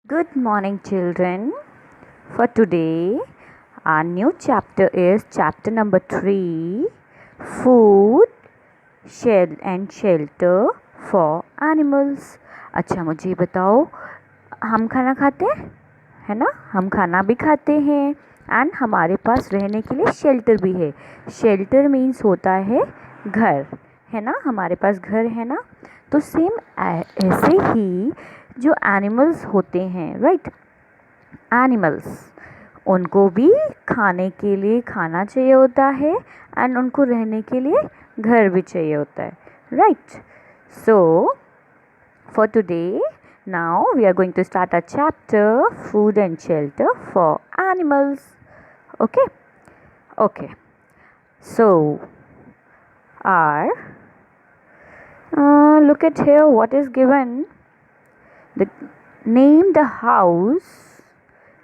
Good morning, children. For today, our new chapter is chapter number 3, Food, Shell and Shelter for Animals. अच्छा मुझे बताओ, हम खाना खाते हैं, है ना? हम खाना भी खाते हैं एंड हमारे पास रहने के लिए शेल्टर भी है. शेल्टर मीन्स होता है घर, है ना? हमारे पास घर है ना? तो सेम ऐसे ही जो एनिमल्स होते हैं, राइट? एनिमल्स, उनको भी खाने के लिए खाना चाहिए होता है एंड उनको रहने के लिए घर भी चाहिए होता है, right? So for today, now we are going to start a chapter, Food and Shelter for Animals. Okay? Okay. So, our look at here what is given. The name the house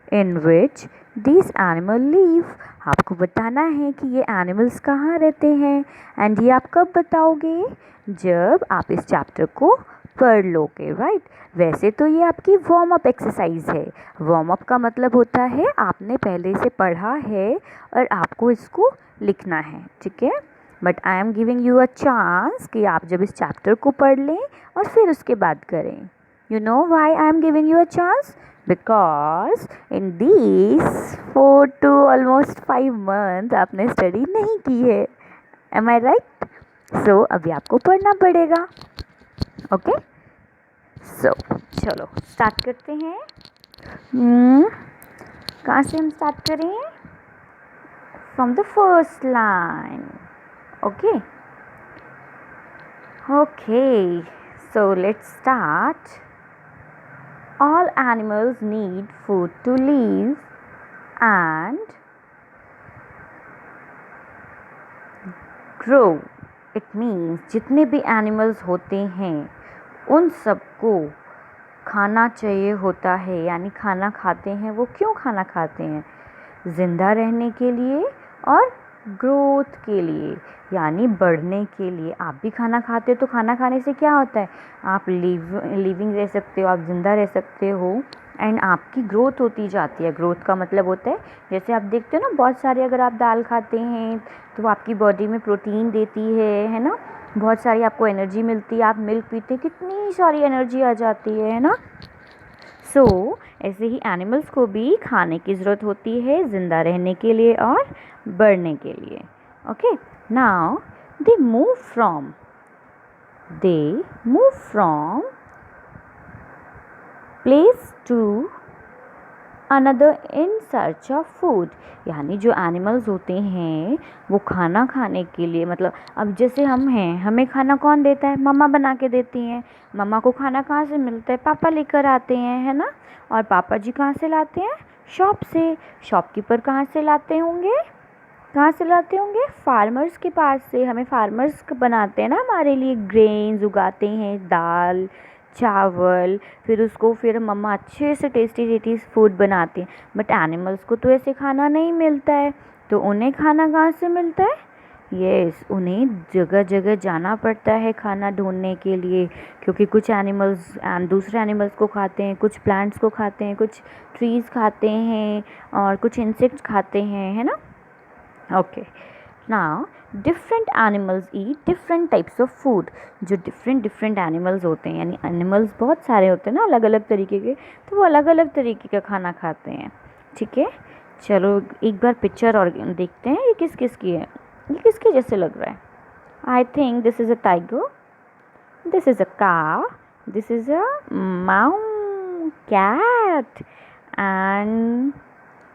in which these animal live. आपको बताना है कि ये animals कहाँ रहते हैं and ये आप कब बताओगे? जब आप इस चैप्टर को पढ़ लोगे, राइट? वैसे तो ये आपकी वार्म अप एक्सरसाइज है. वार्म अप का मतलब होता है आपने पहले से पढ़ा है और आपको इसको लिखना है, ठीक है? But I am giving you a chance कि आप जब इस चैप्टर को पढ़ लें और फिर उसके बाद करें. You know why I am giving you a chance? Because in these 4 to almost 5 months आपने स्टडी नहीं की है. Am I right? So अभी आपको पढ़ना पड़ेगा. Okay? So चलो स्टार्ट करते हैं. कहाँ से हम स्टार्ट करें? From the first line. Okay? Okay. So let's start. All animals need food to live and grow. It means जितने भी animals होते हैं उन सबको खाना चाहिए होता है. यानी खाना खाते हैं. वो क्यों खाना खाते हैं? ज़िंदा रहने के लिए और ग्रोथ के लिए, यानी बढ़ने के लिए. आप भी खाना खाते हो तो खाना खाने से क्या होता है? आप लिविंग रह सकते हो, आप ज़िंदा रह सकते हो एंड आपकी ग्रोथ होती जाती है. ग्रोथ का मतलब होता है जैसे आप देखते हो ना, बहुत सारे अगर आप दाल खाते हैं तो वो आपकी बॉडी में प्रोटीन देती है ना? बहुत सारी आपको एनर्जी मिलती है. आप मिल्क पीते हैं, कितनी सारी एनर्जी आ जाती है ना? सो ऐसे ही एनिमल्स को भी खाने की ज़रूरत होती है ज़िंदा रहने के लिए और बढ़ने के लिए. Okay, now they move from place to another in search of food. यानी जो एनिमल्स होते हैं वो खाना खाने के लिए, मतलब अब जैसे हम हैं, हमें खाना कौन देता है? मम्मा बना के देती हैं. मम्मा को खाना कहाँ से मिलता है? पापा लेकर आते हैं, है ना? और पापा जी कहाँ से लाते हैं? शॉप से. शॉपकीपर कहाँ से लाते होंगे? फार्मर्स के पास से. हमें फार्मर्स बनाते हैं ना हमारे लिए, ग्रेन्स उगाते हैं, दाल चावल, फिर मम्मा अच्छे से टेस्टी फूड बनाती हैं. बट एनिमल्स को तो ऐसे खाना नहीं मिलता है. तो उन्हें खाना कहाँ से मिलता है? यस, उन्हें जगह जगह जाना पड़ता है खाना ढूंढने के लिए, क्योंकि कुछ एनिमल्स दूसरे एनिमल्स को खाते हैं, कुछ प्लांट्स को खाते हैं, कुछ ट्रीज़ खाते हैं और कुछ इंसेक्ट्स खाते हैं, है ना? Okay, now different animals eat different types of food. जो डिफरेंट एनिमल्स होते हैं, यानी एनिमल्स बहुत सारे होते हैं ना अलग अलग तरीके के, तो वो अलग अलग तरीके का खाना खाते हैं. ठीक है, चलो एक बार पिक्चर और देखते हैं. ये किस किस की है? ये किसके जैसे लग रहा है? I think this is a tiger, this is a cow, this is a माउ cat and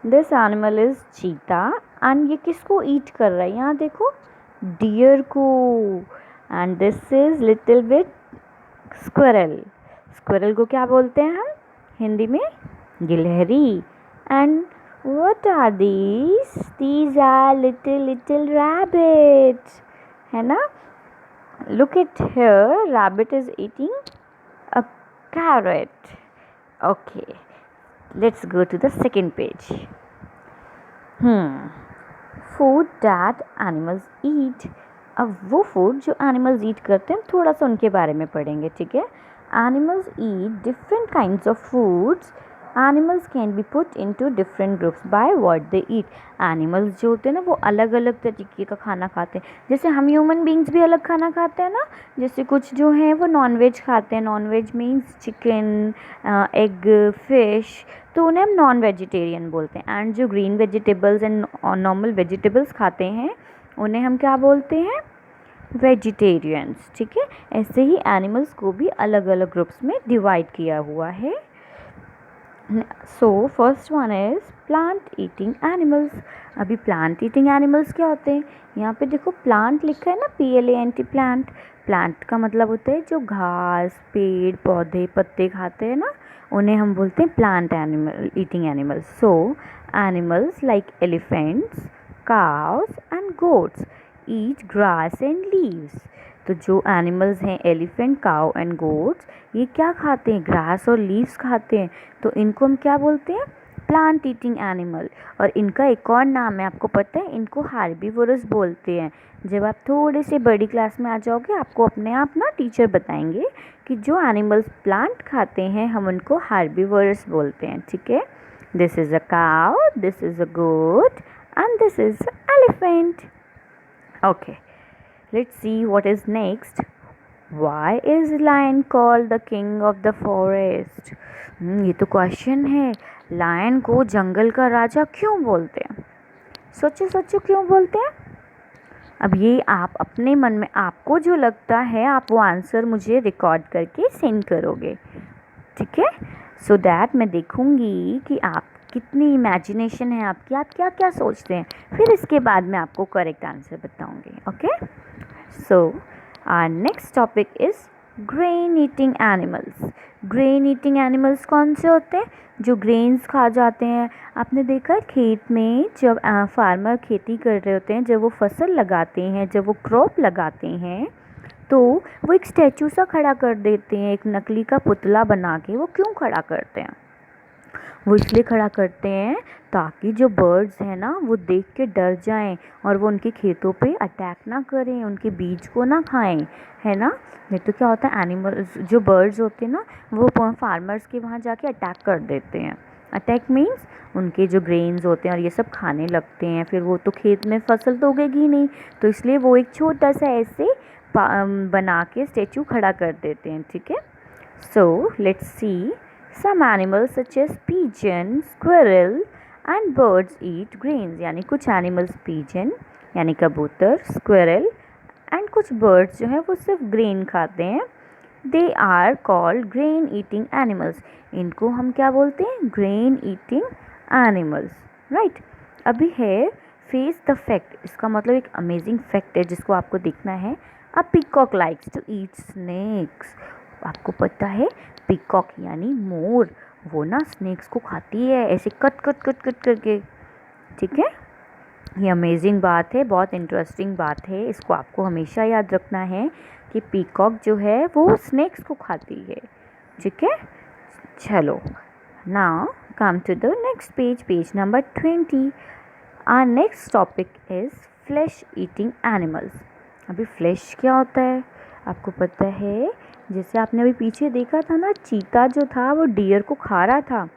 this animal is cheetah. And ये किसको ईट कर रहा है? यहाँ देखो, डियर को. And this is little bit squirrel. Squirrel को क्या बोलते हैं हम हिंदी में? गिलहरी. And what are these? These are little rabbits, है ना? Look at here, rabbit is eating a carrot. Okay, let's go to the second page. Food that animals eat. अब वो फूड जो एनिमल्स ईट करते हैं, थोड़ा सा उनके बारे में पढ़ेंगे. ठीक है, animals eat different kinds of foods animals can be put into different groups by what they eat. Animals जो होते हैं ना वो अलग अलग तरीके का खाना खाते हैं, जैसे हम ह्यूमन बींग्स भी अलग खाना खाते हैं ना, जैसे कुछ जो हैं वो नॉन वेज खाते हैं, non veg means chicken, egg, fish, तो उन्हें हम नॉन वेजिटेरियन बोलते हैं। एंड जो green vegetables and normal vegetables खाते हैं उन्हें हम क्या बोलते हैं, वेजिटेरियंस। ठीक है, ऐसे ही एनिमल्स को भी अलग अलग ग्रुप्स में डिवाइड किया हुआ है। So first one is plant eating animals. अभी प्लांट ईटिंग एनिमल्स क्या होते हैं, यहाँ पे देखो प्लांट लिखा है ना, PLANT, प्लांट। प्लांट का मतलब होता है जो घास, पेड़ पौधे, पत्ते खाते हैं ना, उन्हें हम बोलते हैं plant animal eating animals. So animals like elephants, cows and goats eat grass and leaves. तो जो एनिमल्स हैं एलिफेंट, काउ एंड गोट्स, ये क्या खाते हैं, ग्रास और लीव्स खाते हैं। तो इनको हम क्या बोलते हैं, प्लांट ईटिंग एनिमल। और इनका एक और नाम है, आपको पता है, इनको हार्बीवोरस बोलते हैं। जब आप थोड़े से बड़ी क्लास में आ जाओगे आपको अपने आप ना टीचर बताएंगे कि जो एनिमल्स प्लांट खाते हैं हम उनको हार्बीवोरस बोलते हैं। ठीक है, this is a cow, this is a goat and this is elephant. Okay, let's see what is next. Why is lion called the king of the forest? ये तो क्वेश्चन है, लायन को जंगल का राजा क्यों बोलते हैं? सोचो सोचो क्यों बोलते हैं। अब ये आप अपने मन में आपको जो लगता है आप वो आंसर मुझे रिकॉर्ड करके सेंड करोगे, ठीक है, सो दैट मैं देखूँगी कि आप कितनी इमेजिनेशन है आपकी, आप क्या क्या सोचते हैं, फिर इसके बाद मैं आपको करेक्ट आंसर बताऊँगी। Okay, so our next topic is grain eating animals. Grain eating animals कौन से होते हैं, जो ग्रेन्स खा जाते हैं। आपने देखा है खेत में जब फार्मर खेती कर रहे होते हैं, जब वो फसल लगाते हैं, जब वो क्रॉप लगाते हैं, तो वो एक स्टैचू सा खड़ा कर देते हैं, एक नकली का पुतला बना के। वो क्यों खड़ा करते हैं, वो इसलिए खड़ा करते हैं ताकि जो बर्ड्स हैं ना वो देख के डर जाएं और वो उनके खेतों पे अटैक ना करें, उनके बीज को ना खाएं, है ना। नहीं तो क्या होता है, एनिमल्स जो बर्ड्स होते हैं ना वो फार्मर्स के वहाँ जाके अटैक कर देते हैं। अटैक मीन्स उनके जो ग्रेन्स होते हैं और ये सब खाने लगते हैं, फिर वो तो खेत में फसल तो उगेगी नहीं, तो इसलिए वो एक छोटा सा ऐसे बना के स्टेचू खड़ा कर देते हैं। ठीक है, so let's see some animals such as pigeon, squirrel and birds eat grains। यानी कुछ animals pigeon यानी कबूतर, squirrel and कुछ birds जो है वो सिर्फ grain खाते हैं। They are called grain eating animals। इनको हम क्या बोलते हैं, grain eating animals, right। अभी है face the fact। इसका मतलब एक amazing fact है जिसको आपको देखना है। A peacock likes to eat snakes। आपको पता है पिकॉक यानी मोर, वो ना स्नेक्स को खाती है ऐसे कट कट कट कट करके। ठीक है, ये अमेजिंग बात है, बहुत इंटरेस्टिंग बात है, इसको आपको हमेशा याद रखना है कि पीकॉक जो है वो स्नेक्स को खाती है। ठीक है, चलो now come to the next page, page number 20। Our next topic is flesh eating animals. अभी फ्लैश क्या होता है आपको पता है, जैसे आपने अभी पीछे देखा था ना, चीता जो था वो डियर को खा रहा था।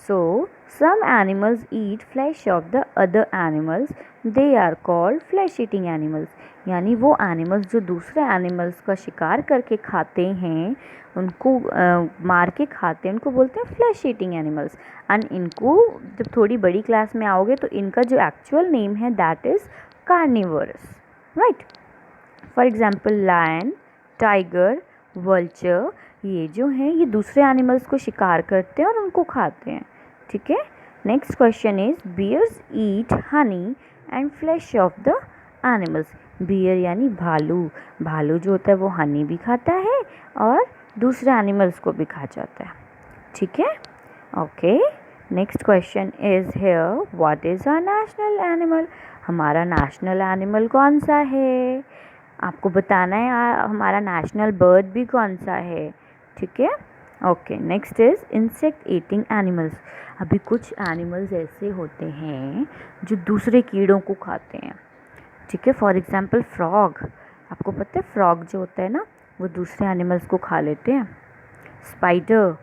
So some animals eat flesh of the other animals, they are called flesh eating animals. यानी वो एनिमल्स जो दूसरे एनिमल्स का शिकार करके खाते हैं, उनको मार के खाते हैं, उनको बोलते हैं फ्लैश ईटिंग एनिमल्स। एंड इनको जब थोड़ी बड़ी क्लास में आओगे तो इनका जो एक्चुअल नेम है that is carnivorous, right. For example lion, tiger, vulture, ये जो हैं ये दूसरे एनिमल्स को शिकार करते हैं और उनको खाते हैं। ठीक है, next question is bears eat honey and flesh of the animals. Bear यानी भालू, भालू जो होता है वो हनी भी खाता है और दूसरे एनिमल्स को भी खा जाता है। ठीक है, okay, next question is here what is our national animal. हमारा नेशनल एनिमल कौन सा है, आपको बताना है हमारा नेशनल बर्ड भी कौन सा है। ठीक है, okay, next is insect eating animals. अभी कुछ एनिमल्स ऐसे होते हैं जो दूसरे कीड़ों को खाते हैं। ठीक है, फॉर एग्जांपल फ्रॉग, आपको पता है फ्रॉग जो होता है ना वो दूसरे एनिमल्स को खा लेते हैं। स्पाइडर,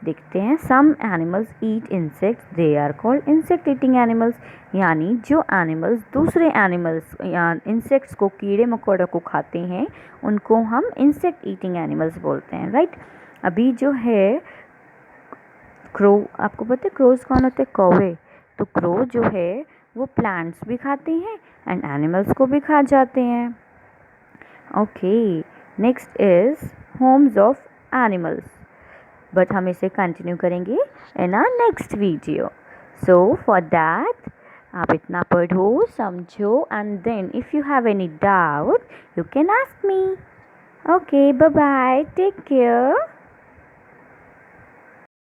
देखते हैं, some animals eat insects, they are called insect eating animals. यानी जो एनिमल्स दूसरे एनिमल्स या इंसेक्ट्स को, कीड़े मकोड़ों को खाते हैं, उनको हम इंसेक्ट ईटिंग एनिमल्स बोलते हैं, राइट। अभी जो है क्रो, आपको पता है क्रोज कौन होते हैं? कौवे। तो क्रो जो है वो प्लांट्स भी खाते हैं एंड एनिमल्स को भी खा जाते हैं। Okay, next is homes of animals, but हम इसे कंटिन्यू करेंगे in our next video. So for that आप इतना पढ़ो, समझो, and then if you have any doubt you can ask me. Okay, bye bye, take care.